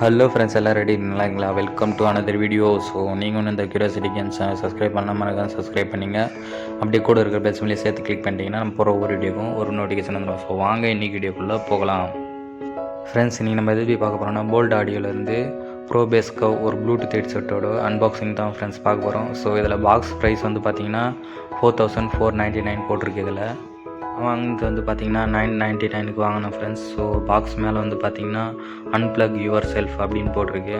Hello friends, எல்லாம் ready இல்லைங்களா? Welcome to another video. So நீங்கள் ஒன்று இந்த கியூரியாசிட்டி கேம்ஸ் சப்ஸ்கிரைப் பண்ணாமல் சப்ஸ்கிரைப் பண்ணிங்க. அப்படியே கூட இருக்கிற பெல் சிம்லையும் சேர்த்து கிளிக் பண்ணிட்டீங்கன்னா நம்ம போகிற ஒவ்வொரு வீடியோக்கும் ஒரு நோட்டிஃபிகேஷன் வந்துடும். ஸோ வாங்க இன்றைக்கி வீடியோக்குள்ளே போகலாம். ஃப்ரெண்ட்ஸ், இன்றைக்கி நம்ம எது பார்க்க போகிறோம்னா போல்ட் ஆடியோலேருந்து probass ஒரு ப்ளூடூத் ஹெட்செட்டோட அன்பாக்சிங் தான் ஃப்ரெண்ட்ஸ் பார்க்க போகிறோம். ஸோ இதில் பாக்ஸ் ப்ரைஸ் வந்து பார்த்தீங்கன்னா 4499 போட்டிருக்கு. இதில் வாங்கினது வந்து பார்த்தீங்கன்னா 999க்கு வாங்கினேன் ஃப்ரெண்ட்ஸ். ஸோ பாக்ஸ் மேலே வந்து பார்த்தீங்கன்னா அன்பிளக் யுவர் செல்ஃப் அப்படின்னு போட்டிருக்கு.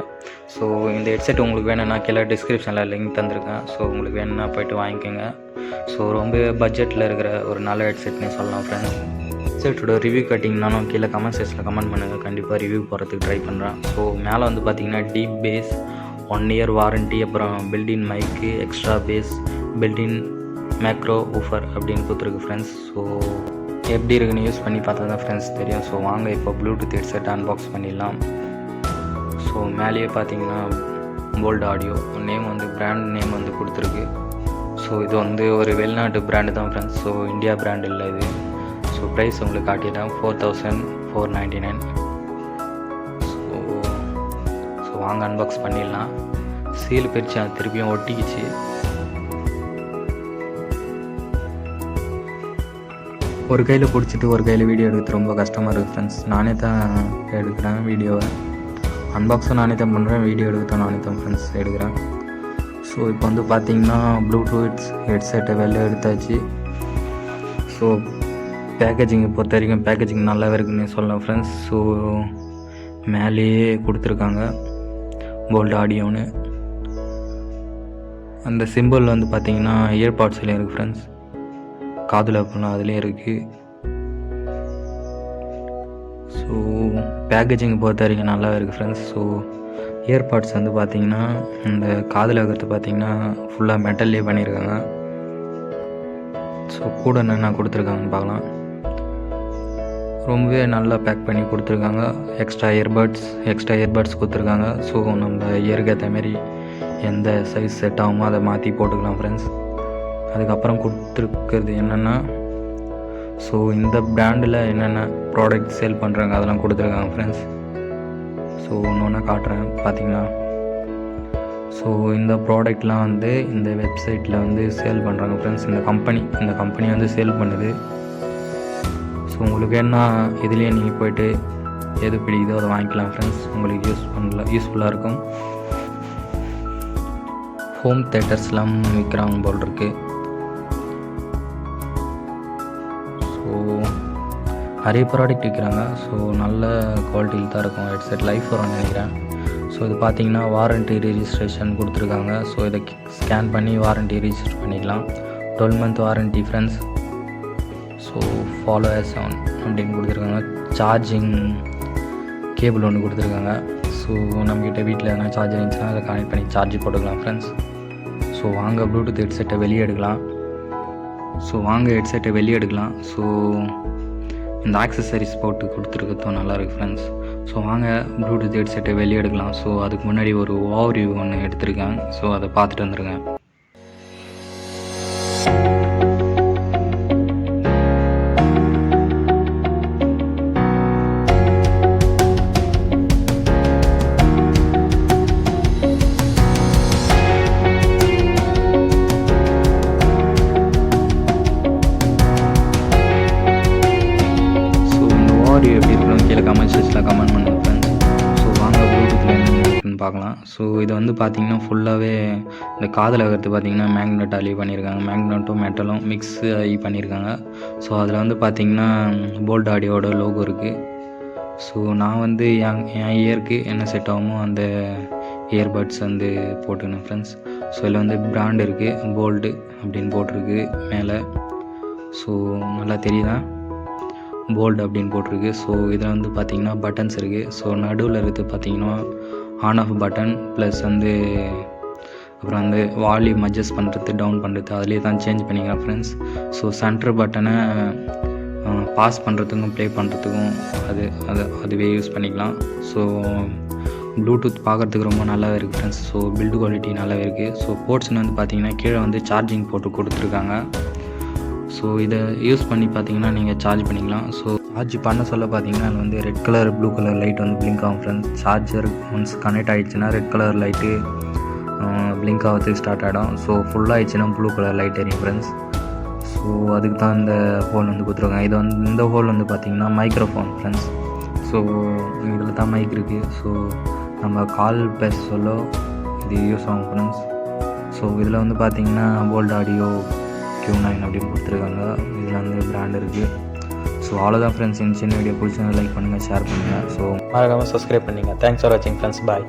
ஸோ இந்த ஹெட்செட் உங்களுக்கு வேணும்னா கீழே டிஸ்கிரிப்ஷனில் லிங்க் தந்திருக்கேன். ஸோ உங்களுக்கு வேணும்னா போய்ட்டு வாங்கிக்கோங்க. ஸோ ரொம்ப பட்ஜெட்டில் இருக்கிற ஒரு நல்ல ஹெட்செட்னே சொல்லலாம் ஃப்ரெண்ட்ஸ். ஹெட்செட்டோட ரிவ்யூ கட்டிங்கனாலும் கீழே கமெண்ட் செக்ஷனில் கமெண்ட் பண்ணுங்கள். கண்டிப்பாக ரிவ்யூ போகிறதுக்கு ட்ரை பண்ணுறேன். ஸோ மேலே வந்து பார்த்தீங்கன்னா டீப் பேஸ், 1 year வாரண்ட்டி, அப்புறம் built in mic, extra bass, built in macro woofer அப்படின்னு கொடுத்துருக்கு ஃப்ரெண்ட்ஸ். ஸோ எப்படி இருக்குன்னு யூஸ் பண்ணி பார்த்தா தான் ஃப்ரெண்ட்ஸ் தெரியும். ஸோ வாங்க இப்போ ப்ளூடூத் ஹெட்செட் அன்பாக்ஸ் பண்ணிடலாம். ஸோ மேலேயே பார்த்தீங்கன்னா போல்ட் ஆடியோ நேம் வந்து பிராண்ட் நேம் வந்து கொடுத்துருக்கு. ஸோ இது வந்து ஒரு வெளிநாட்டு பிராண்டு தான் ஃப்ரெண்ட்ஸ். ஸோ இந்தியா பிராண்ட் இல்லை இது. ஸோ ப்ரைஸ் உங்களுக்கு காட்டிட்டேன் 4499. ஸோ வாங்க அன்பாக்ஸ் பண்ணிடலாம். சீல் பிரித்து அது திருப்பியும் ஒட்டிக்கிச்சு. ஒரு கையில் பிடிச்சிட்டு ஒரு கையில் வீடியோ எடுக்கிறது ரொம்ப கஷ்டமாக இருக்குது ஃப்ரெண்ட்ஸ். நானே தான் எடுக்கிறேன் வீடியோவை. அன்பாக்ஸும் நானே தான் பண்ணுறேன், வீடியோ எடுக்கிறதும் நானே தான் ஃப்ரெண்ட்ஸ் எடுக்கிறேன். ஸோ இப்போ வந்து பார்த்திங்கன்னா ப்ளூடூத் ஹெட்செட்டை வெளில எடுத்தாச்சு. ஸோ பேக்கேஜிங்கை பொறுத்த வரைக்கும் பேக்கேஜிங் நல்லாவே இருக்குன்னு சொல்லலாம் ஃப்ரெண்ட்ஸ். ஸோ மேலேயே கொடுத்துருக்காங்க போல்ட் ஆடியோன்னு. அந்த சிம்பிள் வந்து பார்த்திங்கன்னா இயர்பாட்ஸ்லேயும் இருக்குது ஃப்ரெண்ட்ஸ். காதில் வைப்போம்னா அதுலேயும் இருக்குது. ஸோ பேக்கேஜிங் பொறுத்த வரைக்கும் நல்லா இருக்குது ஃப்ரெண்ட்ஸ். ஸோ இயர்பாட்ஸ் வந்து பார்த்திங்கன்னா இந்த காதில் வைக்கிறது பார்த்திங்கன்னா ஃபுல்லாக மெட்டல்லே பண்ணியிருக்காங்க. ஸோ கூட என்னென்ன கொடுத்துருக்காங்கன்னு பார்க்கலாம். ரொம்பவே நல்லா பேக் பண்ணி கொடுத்துருக்காங்க. எக்ஸ்ட்ரா இயர்பட்ஸ் கொடுத்துருக்காங்க. ஸோ நம்ம இயருக்கு ஏற்ற மாரி எந்த சைஸ் செட் ஆகுமோ அதை மாற்றி போட்டுக்கலாம் ஃப்ரெண்ட்ஸ். அதுக்கப்புறம் கொடுத்துருக்கிறது என்னென்னா, ஸோ இந்த பிராண்டில் என்னென்ன ப்ராடக்ட் சேல் பண்ணுறாங்க அதெல்லாம் கொடுத்துருக்காங்க ஃப்ரெண்ட்ஸ். ஸோ ஒன்று காட்டுறேன் பார்த்தீங்கன்னா. ஸோ இந்த ப்ராடக்ட்லாம் வந்து இந்த வெப்சைட்டில் வந்து சேல் பண்ணுறாங்க ஃப்ரெண்ட்ஸ். இந்த கம்பெனி வந்து சேல் பண்ணுது. ஸோ உங்களுக்கு என்ன இதுலேயே நீங்கள் போய்ட்டு எது பிடிக்குதோ அதை வாங்கிக்கலாம் ஃப்ரெண்ட்ஸ். உங்களுக்கு யூஸ்ஃபுல்லாக இருக்கும். ஹோம் தேட்டர்ஸ்லாம் விற்கிறாங்க போல் இருக்குது. ஸோ நிறைய ப்ராடக்ட் விற்கிறாங்க. ஸோ நல்ல குவாலிட்டியில் தான் இருக்கும். ஹெட்செட் லைஃப் வரும்னு நினைக்கிறேன். ஸோ இது பார்த்திங்கன்னா வாரண்ட்டி ரிஜிஸ்ட்ரேஷன் கொடுத்துருக்காங்க. ஸோ இதை ஸ்கேன் பண்ணி வாரண்ட்டி ரிஜிஸ்டர் பண்ணிக்கலாம். 12 month warranty friends. So follow as on அப்படின்னு கொடுத்துருக்காங்க. சார்ஜிங் கேபிள் ஒன்று கொடுத்துருக்காங்க. ஸோ நம்மக்கிட்ட வீட்டில் எதனா சார்ஜர் இருந்துச்சுன்னா அதை கனெக்ட் பண்ணி சார்ஜ் போட்டுக்கலாம் ஃப்ரெண்ட்ஸ். ஸோ வாங்க ப்ளூடூத் ஹெட்செட்டை வெளியே எடுக்கலாம். ஸோ இந்த ஆக்சசரிஸ் போட்டு கொடுத்துருக்கதும் நல்லாயிருக்கு ஃப்ரெண்ட்ஸ். ஸோ வாங்க ப்ளூடூத் ஹெட்செட்டை வெளியே எடுக்கலாம். ஸோ அதுக்கு முன்னாடி ஒரு ஓவர்வியூ ஒன்று எடுத்திருக்கேன். ஸோ அதை பார்த்துட்டு வந்துருங்க. எப்படி இருக்கணும் கீழே கமெண்ட் செக்ஷனில் கமெண்ட் பண்ணுங்கள் ஃப்ரெண்ட்ஸ். ஸோ வாங்க ப்ளூடூத்தில் என்ன இருக்குன்னு பார்க்கலாம். ஸோ இது வந்து பார்த்திங்கன்னா ஃபுல்லாகவே இந்த காதில் வைக்கிறது பார்த்திங்கன்னா மேக்னெட்டாலே பண்ணியிருக்காங்க. மேக்னெட்டும் மெட்டலும் மிக்ஸ் ஆகி பண்ணியிருக்காங்க. ஸோ அதில் வந்து பார்த்திங்கன்னா போல்ட் ஆடியோட லோகோ இருக்குது. ஸோ நான் வந்து என் இயருக்கு என்ன செட் ஆகுமோ அந்த இயர்பட்ஸ் வந்து போட்டுக்கணும் ஃப்ரெண்ட்ஸ். ஸோ இதில் வந்து பிராண்ட் இருக்குது, போல்டு அப்படின்னு போட்டிருக்கு மேலே. ஸோ நல்லா தெரியுதா, போல்ட் அப்படின்னு போட்டிருக்கு. ஸோ இதில் வந்து பார்த்திங்கன்னா பட்டன்ஸ் இருக்குது. ஸோ நடுவில் இருக்கிறது பார்த்திங்கன்னா ஆன் ஆஃப் பட்டன் ப்ளஸ் வந்து அப்புறம் வந்து வால்யூம் அட்ஜஸ்ட் பண்ணுறது, டவுன் பண்ணுறது அதிலே தான் சேஞ்ச் பண்ணிக்கலாம் ஃப்ரெண்ட்ஸ். ஸோ சென்டர் பட்டனை பாஸ் பண்ணுறதுக்கும் ப்ளே பண்ணுறதுக்கும் அதுவே யூஸ் பண்ணிக்கலாம். ஸோ ப்ளூடூத் பார்க்குறதுக்கு ரொம்ப நல்லாவே இருக்குது ஃப்ரெண்ட்ஸ். ஸோ பில்டு குவாலிட்டி நல்லாவே இருக்குது. ஸோ போர்ட்ஸ்னு வந்து பார்த்திங்கன்னா கீழே வந்து சார்ஜிங் போட்டு கொடுத்துருக்காங்க. ஸோ இதை யூஸ் பண்ணி பார்த்தீங்கன்னா நீங்கள் சார்ஜ் பண்ணிக்கலாம். ஸோ சார்ஜ் பண்ண சொல்ல பார்த்தீங்கன்னா அதில் வந்து red colour blue colour light வந்து பிளிங்க் ஆகும் ஃப்ரெண்ட்ஸ். சார்ஜர் ஒன்ஸ் கனெக்ட் ஆகிடுச்சுன்னா ரெட் கலர் லைட்டு பிளிங்க் ஆகிறதுக்கு ஸ்டார்ட் ஆகிடும். ஸோ ஃபுல்லாக ஆகிடுச்சுன்னா ப்ளூ கலர் லைட் எரியும் ஃப்ரெண்ட்ஸ். ஸோ அதுக்கு தான் இந்த ஹோல் வந்து கொடுத்துருக்காங்க. இது வந்து இந்த ஹோல் வந்து பார்த்திங்கன்னா மைக்ரோஃபோன் ஃப்ரெண்ட்ஸ். ஸோ இதில் தான் மைக் இருக்குது. ஸோ நம்ம கால் பேச சொல்ல இது யூஸ் ஆகும் ஃப்ரெண்ட்ஸ். ஸோ இதில் வந்து பார்த்திங்கன்னா போல்ட் ஆடியோ Q9 அப்படின்னு கொடுத்துருக்காங்க. இதில் வந்து பிராண்ட் இருக்குது. ஸோ அவ்வளோதான் ஃப்ரெண்ட்ஸ். இந்த சின்ன வீடியோ பிடிச்சா லைக் பண்ணுங்கள், ஷேர் பண்ணுங்கள். ஸோ மறக்காமல் சப்ஸ்கிரைப் பண்ணுங்கள். தேங்க்ஸ் ஃபார் வாட்சிங் ஃப்ரெண்ட்ஸ். பாய்.